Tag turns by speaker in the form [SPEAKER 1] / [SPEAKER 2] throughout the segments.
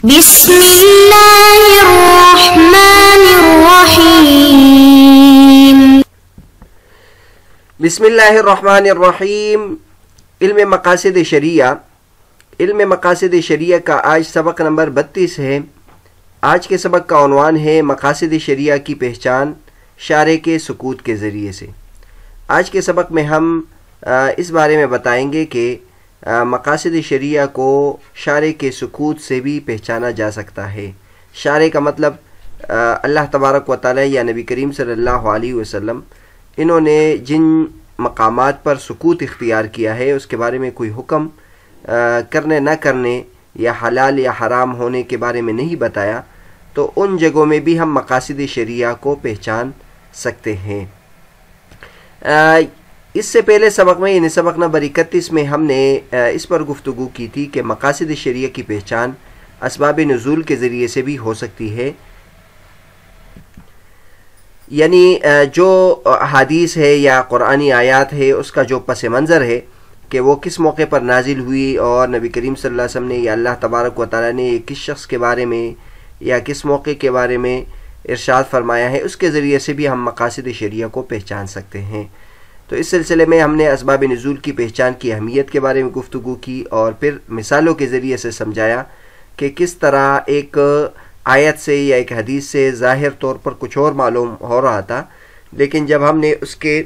[SPEAKER 1] بسم اللہ الرحمن الرحیم۔
[SPEAKER 2] بسم اللہ الرحمن الرحیم۔ علم مقاصد شریعہ، علم مقاصد شریعہ کا آج سبق نمبر 32 ہے۔ آج کے سبق کا عنوان ہے مقاصد شریعہ کی پہچان شارع کے سکوت کے ذریعے سے۔ آج کے سبق میں ہم اس بارے میں بتائیں گے کہ مقاصد شریعہ کو شارع کے سکوت سے بھی پہچانا جا سکتا ہے۔ شارع کا مطلب اللہ تبارک و تعالی یا نبی کریم صلی اللہ علیہ وسلم انہوں نے جن مقامات پر سکوت اختیار کیا ہے اس کے بارے میں کوئی حکم کرنے نہ کرنے یا حلال یا حرام ہونے کے بارے میں نہیں بتایا، تو ان جگہوں میں بھی ہم مقاصد شریعہ کو پہچان سکتے ہیں۔ اس سے پہلے سبق میں یعنی سبق نمبر 31 میں ہم نے اس پر گفتگو کی تھی کہ مقاصد شریعہ کی پہچان اسباب نزول کے ذریعے سے بھی ہو سکتی ہے، یعنی جو حدیث ہے یا قرآنی آیات ہے اس کا جو پس منظر ہے کہ وہ کس موقع پر نازل ہوئی اور نبی کریم صلی اللہ علیہ وسلم نے یا اللہ تبارک و تعالیٰ نے کس شخص کے بارے میں یا کس موقع کے بارے میں ارشاد فرمایا ہے، اس کے ذریعے سے بھی ہم مقاصد شریعہ کو پہچان سکتے ہیں۔ تو اس سلسلے میں ہم نے اسباب نزول کی پہچان کی اہمیت کے بارے میں گفتگو کی اور پھر مثالوں کے ذریعے سے سمجھایا کہ کس طرح ایک آیت سے یا ایک حدیث سے ظاہر طور پر کچھ اور معلوم ہو رہا تھا، لیکن جب ہم نے اس کے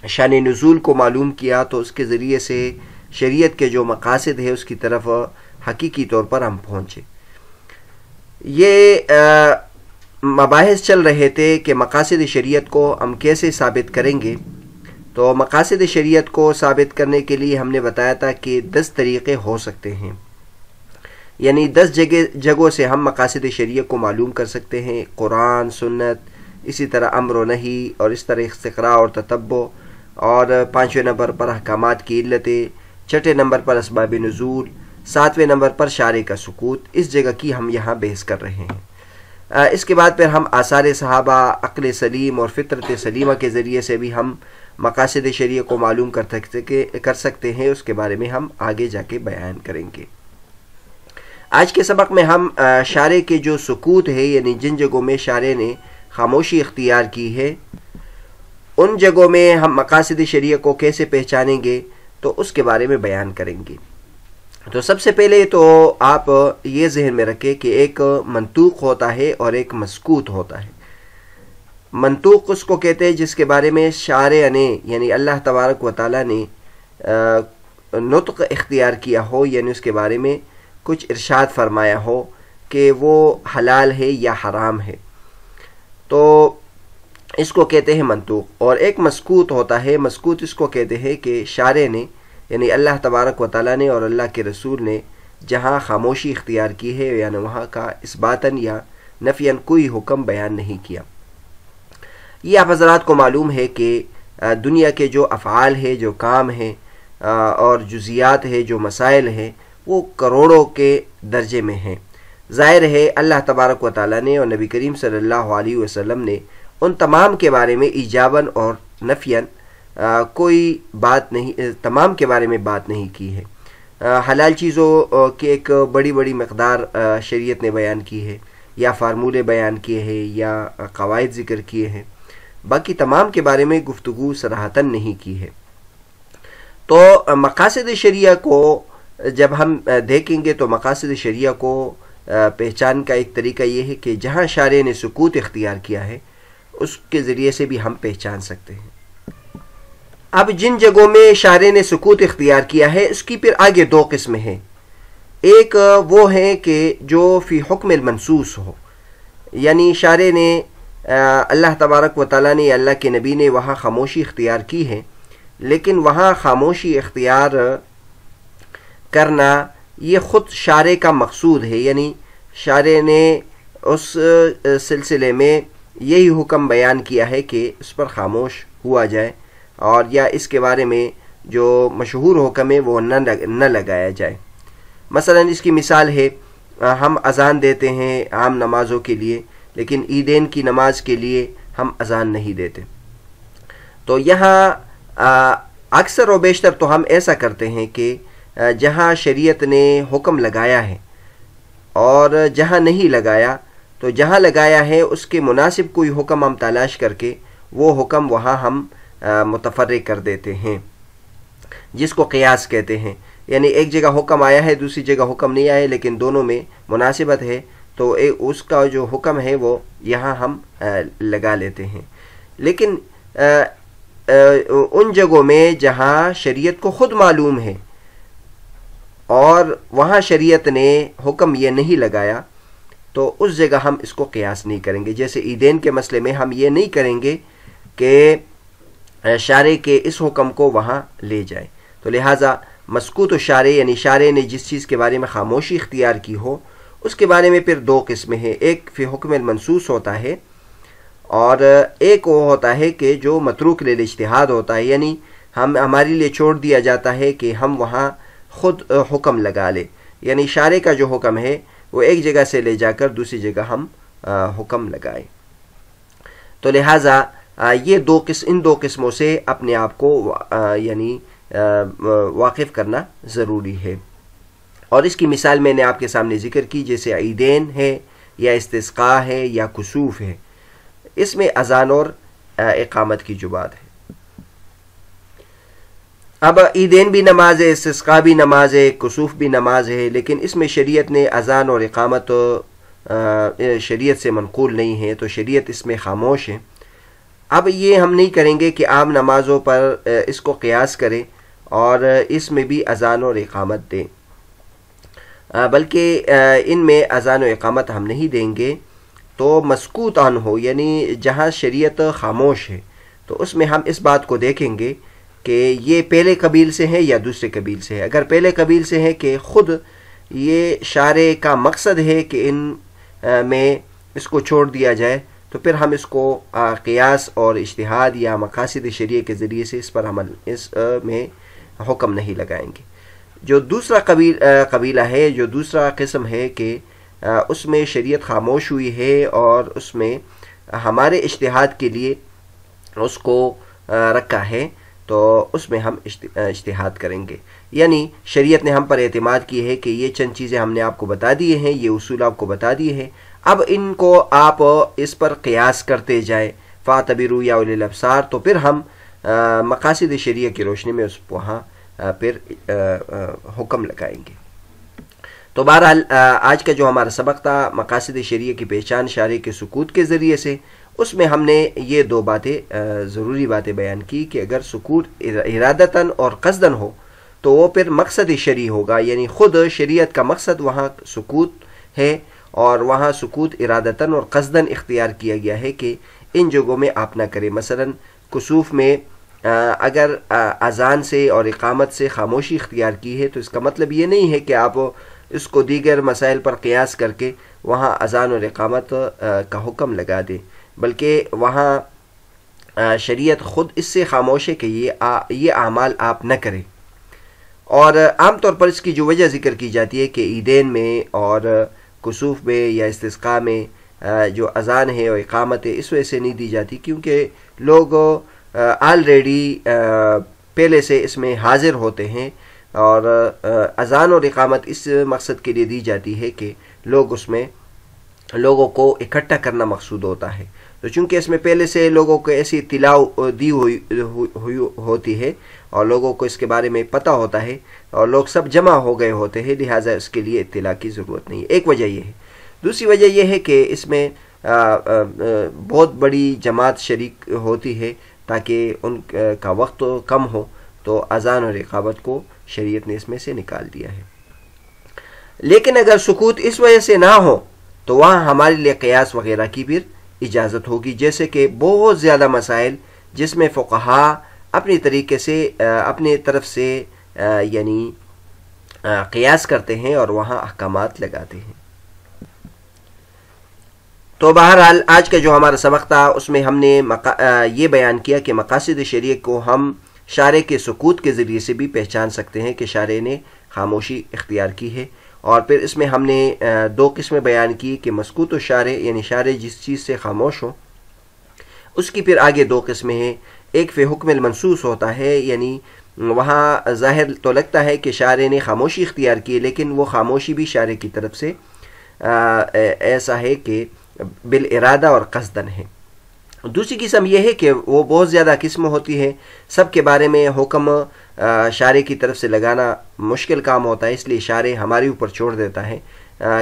[SPEAKER 2] شان نزول کو معلوم کیا تو اس کے ذریعے سے شریعت کے جو مقاصد ہے اس کی طرف حقیقی طور پر ہم پہنچے۔ یہ مباحث چل رہے تھے کہ مقاصد شریعت کو ہم کیسے ثابت کریں گے۔ تو مقاصد شریعت کو ثابت کرنے کے لیے ہم نے بتایا تھا کہ 10 طریقے ہو سکتے ہیں، یعنی 10 جگہوں سے ہم مقاصد شریعت کو معلوم کر سکتے ہیں: قرآن، سنت، اسی طرح امر و نہی، اور اس طرح استقراء اور تتبع، اور 5ویں نمبر پر احکامات کی علتیں، 6 نمبر پر اسباب نزول، 7ویں نمبر پر شارع کا سکوت۔ اس جگہ کی ہم یہاں بحث کر رہے ہیں۔ اس کے بعد پھر ہم آثار صحابہ، عقل سلیم اور فطرت سلیمہ کے ذریعے سے بھی ہم مقاصد شریعہ کو معلوم کر سکتے ہیں، اس کے بارے میں ہم آگے جا کے بیان کریں گے۔ آج کے سبق میں ہم شارع کے جو سکوت ہے، یعنی جن جگہوں میں شارع نے خاموشی اختیار کی ہے ان جگہوں میں ہم مقاصد شریعہ کو کیسے پہچانیں گے تو اس کے بارے میں بیان کریں گے۔ تو سب سے پہلے تو آپ یہ ذہن میں رکھیں کہ ایک منطوق ہوتا ہے اور ایک مسکوت ہوتا ہے۔ منطوق اس کو کہتے ہیں جس کے بارے میں شارع نے یعنی اللہ تبارک و تعالیٰ نے نطق اختیار کیا ہو، یعنی اس کے بارے میں کچھ ارشاد فرمایا ہو کہ وہ حلال ہے یا حرام ہے، تو اس کو کہتے ہیں منطوق۔ اور ایک مسکوت ہوتا ہے، مسکوت اس کو کہتے ہیں کہ شارع نے یعنی اللہ تبارک و تعالیٰ نے اور اللہ کے رسول نے جہاں خاموشی اختیار کی ہے یعنی وہاں کا اثباتاً یا نفیاً کوئی حکم بیان نہیں کیا۔ یہ آپ حضرات کو معلوم ہے کہ دنیا کے جو افعال ہے، جو کام ہیں اور جزیات ہے، جو مسائل ہیں، وہ کروڑوں کے درجے میں ہیں۔ ظاہر ہے اللہ تبارک و تعالیٰ نے اور نبی کریم صلی اللہ علیہ وسلم نے ان تمام کے بارے میں ایجاباً اور نفیاً کوئی بات نہیں، تمام کے بارے میں بات نہیں کی ہے۔ حلال چیزوں کی ایک بڑی بڑی مقدار شریعت نے بیان کی ہے، یا فارمولے بیان کیے ہیں یا قواعد ذکر کیے ہیں، باقی تمام کے بارے میں گفتگو صراحتاً نہیں کی ہے۔ تو مقاصد شریعہ کو جب ہم دیکھیں گے تو مقاصد شریعہ کو پہچان کا ایک طریقہ یہ ہے کہ جہاں شارع نے سکوت اختیار کیا ہے اس کے ذریعے سے بھی ہم پہچان سکتے ہیں۔ اب جن جگہوں میں شارع نے سکوت اختیار کیا ہے اس کی پھر آگے 2 قسمیں ہیں۔ ایک وہ ہیں کہ جو فی حکم المنصوص ہو، یعنی شارع نے اللہ تبارک و تعالیٰ نے اللہ کے نبی نے وہاں خاموشی اختیار کی ہے، لیکن وہاں خاموشی اختیار کرنا یہ خود شارع کا مقصود ہے، یعنی شارع نے اس سلسلے میں یہی حکم بیان کیا ہے کہ اس پر خاموش ہوا جائے اور یا اس کے بارے میں جو مشہور حکم ہے وہ نہ لگایا جائے۔ مثلا اس کی مثال ہے، ہم اذان دیتے ہیں عام نمازوں کے لیے، لیکن عیدین کی نماز کے لیے ہم اذان نہیں دیتے۔ تو یہاں اکثر و بیشتر تو ہم ایسا کرتے ہیں کہ جہاں شریعت نے حکم لگایا ہے اور جہاں نہیں لگایا تو جہاں لگایا ہے اس کے مناسب کوئی حکم ہم تلاش کر کے وہ حکم وہاں ہم متفرق کر دیتے ہیں، جس کو قیاس کہتے ہیں. یعنی ایک جگہ حکم آیا ہے، دوسری جگہ حکم نہیں آیا، لیکن دونوں میں مناسبت ہے، تو اس کا جو حکم ہے وہ یہاں ہم لگا لیتے ہیں. لیکن ان جگہوں میں جہاں شریعت کو خود معلوم ہے اور وہاں شریعت نے حکم یہ نہیں لگایا تو اس جگہ ہم اس کو قیاس نہیں کریں گے. جیسے عیدین کے مسئلے میں ہم یہ نہیں کریں گے کہ شارع کے اس حکم کو وہاں لے جائے. تو لہٰذا مسکوت و شارع یعنی شارع نے جس چیز کے بارے میں خاموشی اختیار کی ہو اس کے بارے میں پھر دو قسمیں ہیں. ایک فی حکم المنصوص ہوتا ہے اور ایک وہ ہوتا ہے کہ جو متروک للاجتہاد ہوتا ہے، یعنی ہمارے لیے چھوڑ دیا جاتا ہے کہ ہم وہاں خود حکم لگا لیں. یعنی شارع کا جو حکم ہے وہ ایک جگہ سے لے جا کر دوسری جگہ ہم حکم لگائیں. تو لہٰذا یہ ان دو قسموں سے اپنے آپ کو یعنی واقف کرنا ضروری ہے. اور اس کی مثال میں نے آپ کے سامنے ذکر کی، جیسے عیدین ہے یا استسقاء ہے یا کسوف ہے، اس میں اذان اور اقامت کی جو بات ہے. اب عیدین بھی نماز ہے، استسقاء بھی نماز ہے، کسوف بھی نماز ہے، لیکن اس میں شریعت نے اذان اور اقامت شریعت سے منقول نہیں ہے، تو شریعت اس میں خاموش ہے. اب یہ ہم نہیں کریں گے کہ عام نمازوں پر اس کو قیاس کریں اور اس میں بھی اذان اور اقامت دیں، بلکہ ان میں اذان و اقامت ہم نہیں دیں گے. تو مسکوت عن ہو یعنی جہاں شریعت خاموش ہے تو اس میں ہم اس بات کو دیکھیں گے کہ یہ پہلے قبیل سے ہے یا دوسرے قبیل سے ہے. اگر پہلے قبیل سے ہے کہ خود یہ شارع کا مقصد ہے کہ ان میں اس کو چھوڑ دیا جائے تو پھر ہم اس کو قیاس اور اجتہاد یا مقاصد شریعہ کے ذریعے سے اس پر اس میں حکم نہیں لگائیں گے. جو دوسرا قبیلہ ہے، جو دوسرا قسم ہے کہ اس میں شریعت خاموش ہوئی ہے اور اس میں ہمارے اجتہاد کے لیے اس کو رکھا ہے، تو اس میں ہم اجتہاد کریں گے. یعنی شریعت نے ہم پر اعتماد کی ہے کہ یہ چند چیزیں ہم نے آپ کو بتا دیے ہیں، یہ اصول آپ کو بتا دیے ہیں، اب ان کو آپ اس پر قیاس کرتے جائیں، فاعتبروا یا اولی الابصار، تو پھر ہم مقاصد شریعہ کی روشنی میں اس وہاں پھر حکم لگائیں گے. تو بہرحال آج کا جو ہمارا سبق تھا مقاصد شریعہ کی پہچان شارع کے سکوت کے ذریعے سے، اس میں ہم نے یہ دو باتیں ضروری باتیں بیان کی کہ اگر سکوت ارادتاً اور قصداً ہو تو وہ پھر مقصد شرعی ہوگا، یعنی خود شریعت کا مقصد وہاں سکوت ہے اور وہاں سکوت ارادتاً اور قصداً اختیار کیا گیا ہے کہ ان جگہوں میں آپ نہ کریں. مثلا کسوف میں اگر اذان سے اور اقامت سے خاموشی اختیار کی ہے تو اس کا مطلب یہ نہیں ہے کہ آپ اس کو دیگر مسائل پر قیاس کر کے وہاں اذان اور اقامت کا حکم لگا دیں، بلکہ وہاں شریعت خود اس سے خاموش ہے کہ یہ اعمال آپ نہ کریں. اور عام طور پر اس کی جو وجہ ذکر کی جاتی ہے کہ عیدین میں اور کسوف میں یا استسقاء میں جو اذان ہے اور اقامت ہے اس وجہ سے نہیں دی جاتی کیونکہ لوگ آلریڈی پہلے سے اس میں حاضر ہوتے ہیں، اور اذان اور اقامت اس مقصد کے لیے دی جاتی ہے کہ لوگ اس میں لوگوں کو اکٹھا کرنا مقصود ہوتا ہے. تو چونکہ اس میں پہلے سے لوگوں کو ایسی اطلاع دی ہوئی ہوتی ہے اور لوگوں کو اس کے بارے میں پتہ ہوتا ہے اور لوگ سب جمع ہو گئے ہوتے ہیں، لہٰذا اس کے لیے اطلاع کی ضرورت نہیں ہے. ایک وجہ یہ ہے. دوسری وجہ یہ ہے کہ اس میں بہت بڑی جماعت شریک ہوتی ہے تاکہ ان کا وقت کم ہو، تو اذان اور اقامت کو شریعت نے اس میں سے نکال دیا ہے. لیکن اگر سکوت اس وجہ سے نہ ہو تو وہاں ہمارے لیے قیاس وغیرہ کی بھی اجازت ہوگی، جیسے کہ بہت زیادہ مسائل جس میں فقہا اپنی طریقے سے اپنے طرف سے یعنی قیاس کرتے ہیں اور وہاں احکامات لگاتے ہیں. تو بہرحال آج کا جو ہمارا سبق تھا اس میں ہم نے یہ بیان کیا کہ مقاصد شریعہ کو ہم شارع کے سکوت کے ذریعے سے بھی پہچان سکتے ہیں کہ شارع نے خاموشی اختیار کی ہے. اور پھر اس میں ہم نے دو قسمیں بیان کی کہ مسکوت و شارع یعنی شارع جس چیز سے خاموش ہو، اس کی پھر آگے دو قسمیں ہیں. ایک فی حکم المنصوص ہوتا ہے، یعنی وہاں ظاہر تو لگتا ہے کہ شارع نے خاموشی اختیار کی لیکن وہ خاموشی بھی شارع کی طرف سے ایسا ہے کہ بالارادہ اور قصدن ہے. دوسری قسم یہ ہے کہ وہ بہت زیادہ قسم ہوتی ہے، سب کے بارے میں حکم شارع کی طرف سے لگانا مشکل کام ہوتا ہے، اس لیے شارع ہمارے اوپر چھوڑ دیتا ہے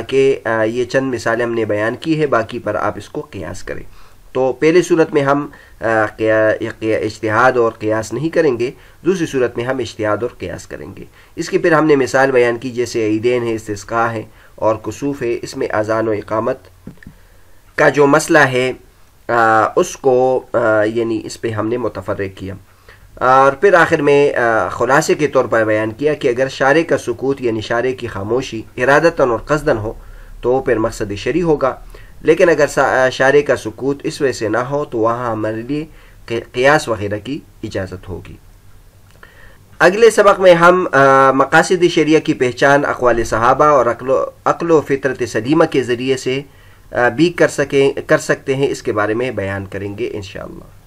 [SPEAKER 2] کہ یہ چند مثالیں ہم نے بیان کی ہے، باقی پر آپ اس کو قیاس کریں. تو پہلی صورت میں ہم اجتہاد اور قیاس نہیں کریں گے، دوسری صورت میں ہم اجتہاد اور قیاس کریں گے. اس کی پھر ہم نے مثال بیان کی، جیسے عیدین ہے، استسقاء ہے اور کسوف ہے. اس میں اذان و اقامت کا جو مسئلہ ہے اس کو یعنی اس پہ ہم نے متفرق کیا. اور پھر آخر میں خلاصے کے طور پر بیان کیا کہ اگر شارع کا سکوت یعنی شارع کی خاموشی ارادتاً اور قصداً ہو تو وہ پھر مقصد شرعی ہوگا، لیکن اگر شارع کا سکوت اس وجہ سے نہ ہو تو وہاں ہمارے لیے قیاس وغیرہ کی اجازت ہوگی. اگلے سبق میں ہم مقاصد شریعہ کی پہچان اقوال صحابہ اور عقل و فطرت سلیمہ کے ذریعے سے بھی کر سکتے ہیں، اس کے بارے میں بیان کریں گے انشاءاللہ.